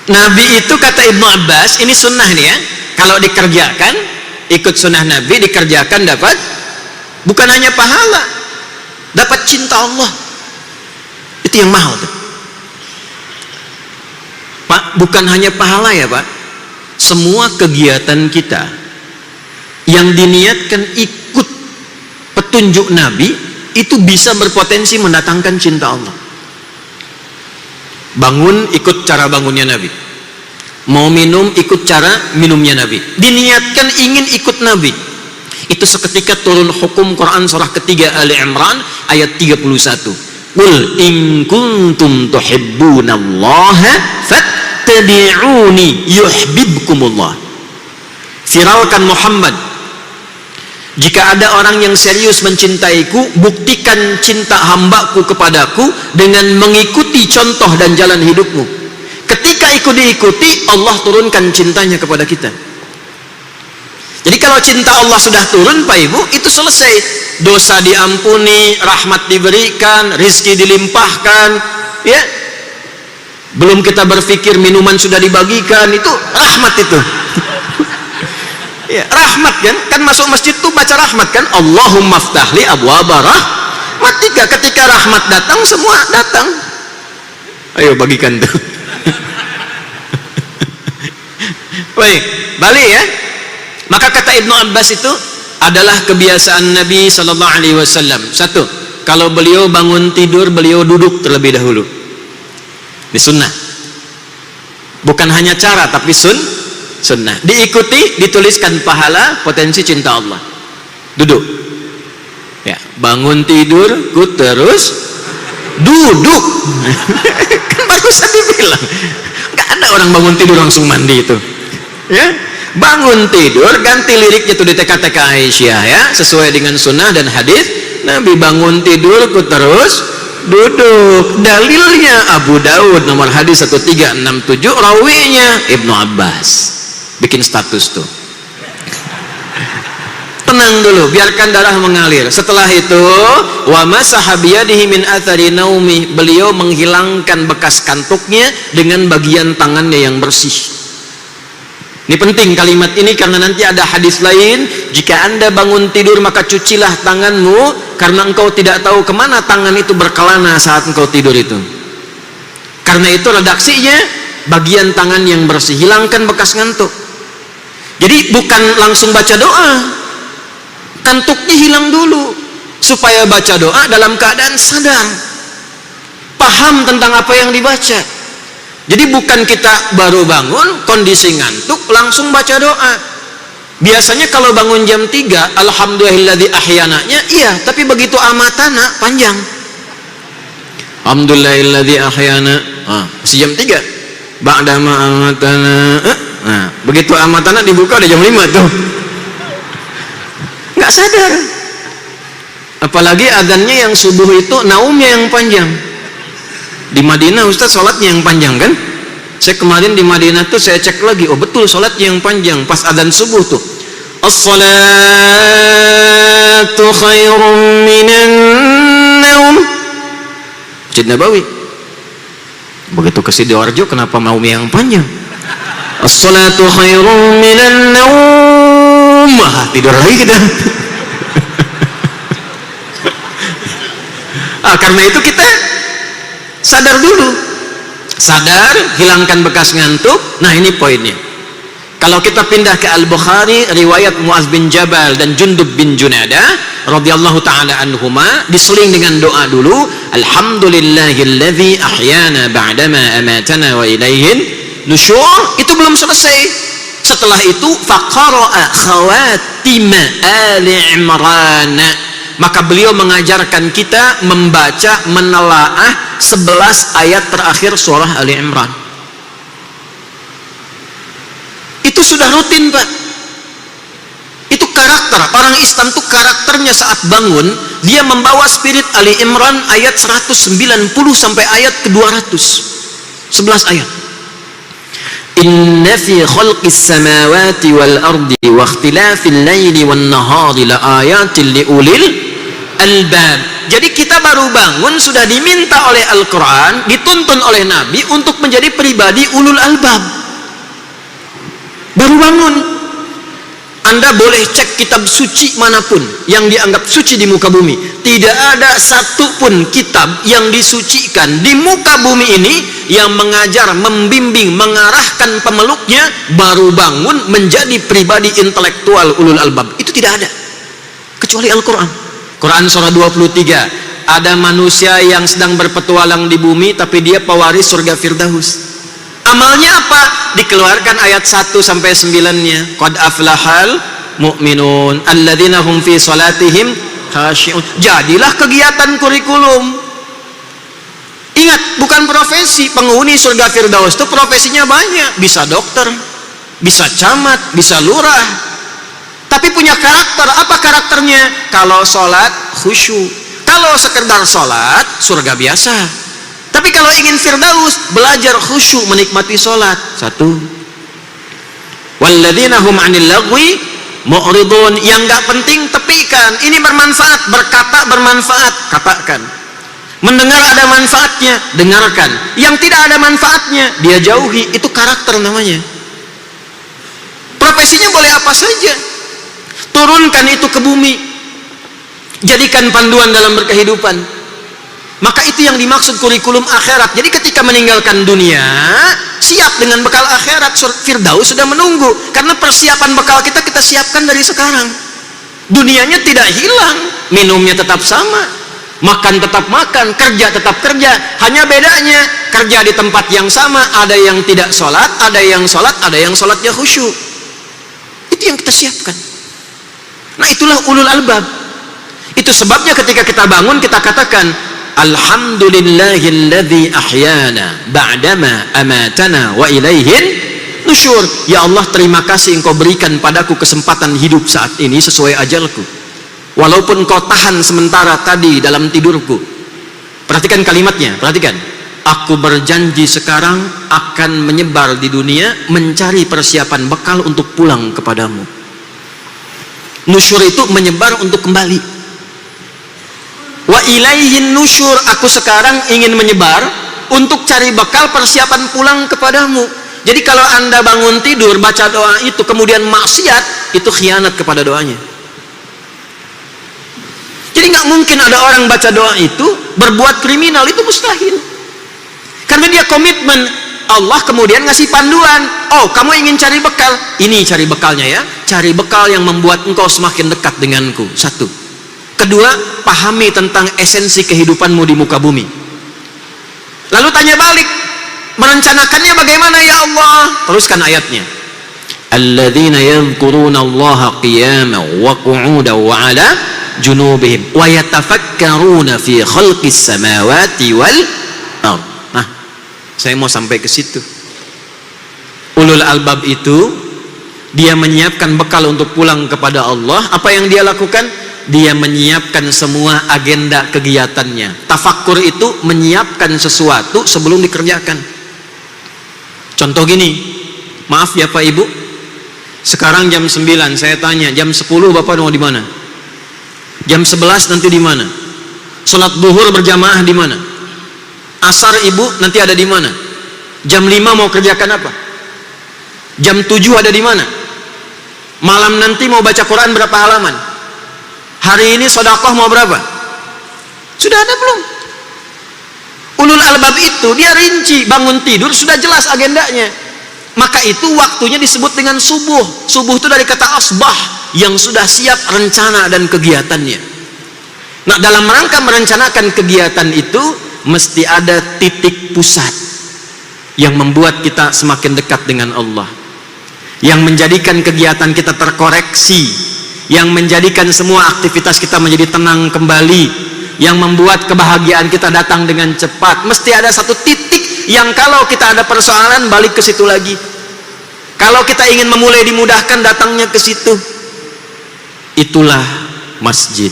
Nabi itu kata Ibnu Abbas, ini sunnah nih ya, kalau dikerjakan, ikut sunnah Nabi, dikerjakan dapat bukan hanya pahala, dapat cinta Allah. Itu yang mahal tuh Pak, bukan hanya pahala ya Pak, semua kegiatan kita yang diniatkan ikut petunjuk Nabi itu bisa berpotensi mendatangkan cinta Allah. Bangun ikut cara bangunnya Nabi, mau minum ikut cara minumnya Nabi, diniatkan ingin ikut Nabi, itu seketika turun hukum Quran surah ketiga Ali Imran ayat 31, qul in kuntum tuhibbunallaha fattabi'uni yuhibbukumullah. Viralkan Muhammad, jika ada orang yang serius mencintaiku, buktikan cinta hambaku kepadaku dengan mengikuti contoh dan jalan hidupmu. Ketika ikut diikuti, Allah turunkan cintanya kepada kita. Jadi kalau cinta Allah sudah turun Pak Ibu, itu selesai. Dosa diampuni, rahmat diberikan, rizki dilimpahkan, ya. Belum kita berpikir minuman sudah dibagikan, itu rahmat itu. Ya, rahmat kan masuk masjid tuh baca rahmat kan, Allahumma ftahli abwaba rahmatika. Ketika rahmat datang, semua datang. Ayo bagikan tuh. Baik, balik ya. Maka kata Ibnu Abbas itu adalah kebiasaan Nabi sallallahu alaihi wasallam. Satu, kalau beliau bangun tidur, beliau duduk terlebih dahulu. Ini sunnah. Bukan hanya cara tapi sunnah. Diikuti, dituliskan pahala, potensi cinta Allah. Duduk. Ya, bangun tidur, ku terus duduk. Kan barusan dibilang, nggak ada orang bangun tidur langsung mandi itu. Ya, bangun tidur, ganti liriknya tuh di TK-TK Aisyah ya, sesuai dengan sunnah dan hadis Nabi. Bangun tidur, ku terus duduk. Dalilnya Abu Daud nomor hadis 1367, rawinya Ibnu Abbas. Bikin status tuh. Tenang dulu, biarkan darah mengalir. Setelah itu, wa masaha biyadihi min athari naumi, beliau menghilangkan bekas kantuknya dengan bagian tangannya yang bersih. Ini penting kalimat ini karena nanti ada hadis lain, jika Anda bangun tidur maka cucilah tanganmu, karena engkau tidak tahu kemana tangan itu berkelana saat engkau tidur itu. Karena itu redaksinya bagian tangan yang bersih, hilangkan bekas ngantuk. Jadi bukan langsung baca doa, kantuknya hilang dulu supaya baca doa dalam keadaan sadar, paham tentang apa yang dibaca. Jadi bukan kita baru bangun kondisi ngantuk langsung baca doa. Biasanya kalau bangun jam 3 alhamdulillahilladzi ahyananya iya, tapi begitu amatana panjang. Alhamdulillahilladzi ahyana, masih jam 3. Ba'dama amatana, nah, begitu amatana dibuka udah jam 5 tuh. Nggak sadar. Apalagi adzannya yang subuh itu naumnya yang panjang. Di Madinah Ustaz sholatnya yang panjang kan? Saya kemarin di Madinah tuh saya cek lagi, oh betul sholatnya yang panjang pas adzan subuh tuh. As-salatu khairum minan naum. Masjid Nabawi. Begitu ke Sidoarjo kenapa mau yang panjang? As-salatu khairum minan naum. Tidur lagi kita. Karena itu kita sadar dulu. Sadar, hilangkan bekas ngantuk. Nah, ini poinnya. Kalau kita pindah ke Al-Bukhari, riwayat Muaz bin Jabal dan Jundub bin Junadah radhiyallahu taala anhuma, diseling dengan doa dulu, alhamdulillahilladzi ahyana ba'dama amatana wa ilaihin nusyur. Itu belum selesai. Setelah itu faqara'a khawatim Ali Imran, maka beliau mengajarkan kita membaca menelaah 11 ayat terakhir surah Ali Imran. Itu sudah rutin Pak. Itu karakter orang Islam tuh, karakternya saat bangun dia membawa spirit Ali Imran ayat 190 sampai ayat ke-200, 11 ayat. Inna fi khalqis samawati wal ardi wa ikhtilafil laili wan nahari la ayatin li ulil albab. Jadi kita baru bangun sudah diminta oleh Al-Quran, dituntun oleh Nabi untuk menjadi pribadi ulul albab. Baru bangun. Anda boleh cek kitab suci manapun yang dianggap suci di muka bumi. Tidak ada satupun kitab yang disucikan di muka bumi ini yang mengajar, membimbing, mengarahkan pemeluknya baru bangun menjadi pribadi intelektual ulul albab. Itu tidak ada. Kecuali Al-Quran. Quran surah 23. Ada manusia yang sedang berpetualang di bumi tapi dia pewaris surga Firdaus. Amalnya apa? Dikeluarkan ayat 1 sampai 9-nya. Qad aflahal mu'minun alladzina hum fi salatihim khashi'un. Jadilah kegiatan kurikulum. Ingat, bukan profesi. Penghuni surga Firdaus itu profesinya banyak. Bisa dokter, bisa camat, bisa lurah. Tapi punya karakter. Apa karakternya? Kalau sholat khusyuk. Kalau sekedar sholat, surga biasa. Tapi kalau ingin Firdaus, belajar khusyuk menikmati sholat. 1. Walladzina hum 'anil lagwi mu'ridun. Yang enggak penting tepikan. Ini bermanfaat, berkata bermanfaat, katakan. Mendengar ada manfaatnya, dengarkan. Yang tidak ada manfaatnya, dia jauhi. Itu karakter namanya. Profesinya boleh apa saja. Turunkan itu ke bumi. Jadikan panduan dalam berkehidupan. Maka itu yang dimaksud kurikulum akhirat. Jadi ketika meninggalkan dunia, siap dengan bekal akhirat. Firdaus sudah menunggu. Karena persiapan bekal kita siapkan dari sekarang. Dunianya tidak hilang, minumnya tetap sama, makan tetap makan, kerja tetap kerja. Hanya bedanya kerja di tempat yang sama. Ada yang tidak sholat, ada yang sholat, ada yang sholatnya khusyuk. Itu yang kita siapkan. Nah, itulah ulul albab. Itu sebabnya ketika kita bangun kita katakan Alhamdulillahilladzi ahyana ba'dama amatana wa ilaihin nusyur. Ya Allah, terima kasih Engkau berikan padaku kesempatan hidup saat ini sesuai ajalku. Walaupun Engkau tahan sementara tadi dalam tidurku. Perhatikan kalimatnya, perhatikan. Aku berjanji sekarang akan menyebar di dunia mencari persiapan bekal untuk pulang kepadamu. Nusyur itu menyebar untuk kembali. Wa ilaihin nusyur, aku sekarang ingin menyebar untuk cari bekal persiapan pulang kepadamu. Jadi kalau Anda bangun tidur baca doa itu kemudian maksiat, itu khianat kepada doanya. Jadi nggak mungkin ada orang baca doa itu berbuat kriminal, itu mustahil. Karena dia komitmen. Allah kemudian ngasih panduan. Oh, kamu ingin cari bekal? Ini cari bekalnya ya. Cari bekal yang membuat engkau semakin dekat denganku. 1. Kedua, pahami tentang esensi kehidupanmu di muka bumi. Lalu tanya balik, merencanakannya bagaimana ya Allah? Teruskan ayatnya. Alladzina yadhkuruna Allaha qiyaman wa qu'udan wa 'ala junubihim wa yatafakkaruna fi khalqis samawati wal ardh. Nah, saya mau sampai ke situ. Ulul albab itu dia menyiapkan bekal untuk pulang kepada Allah. Apa yang dia lakukan? Dia menyiapkan semua agenda kegiatannya. Tafakkur itu menyiapkan sesuatu sebelum dikerjakan. Contoh gini, maaf ya Pak Ibu, sekarang jam 9, saya tanya, jam 10 Bapak mau di mana? Jam 11 nanti di mana? Salat duhur berjamaah di mana? Asar Ibu nanti ada di mana? Jam 5 mau kerjakan apa? Jam 7 ada di mana? Malam nanti mau baca Quran berapa halaman? Hari ini sedekah mau berapa? Sudah ada belum? Ulul albab itu dia rinci, bangun tidur sudah jelas agendanya. Maka itu waktunya disebut dengan subuh. Subuh itu dari kata asbah, yang sudah siap rencana dan kegiatannya. Nah, dalam rangka merencanakan kegiatan itu mesti ada titik pusat yang membuat kita semakin dekat dengan Allah, yang menjadikan kegiatan kita terkoreksi, yang menjadikan semua aktivitas kita menjadi tenang kembali, yang membuat kebahagiaan kita datang dengan cepat. Mesti ada satu titik yang kalau kita ada persoalan balik ke situ lagi. Kalau kita ingin memulai dimudahkan datangnya ke situ. Itulah masjid.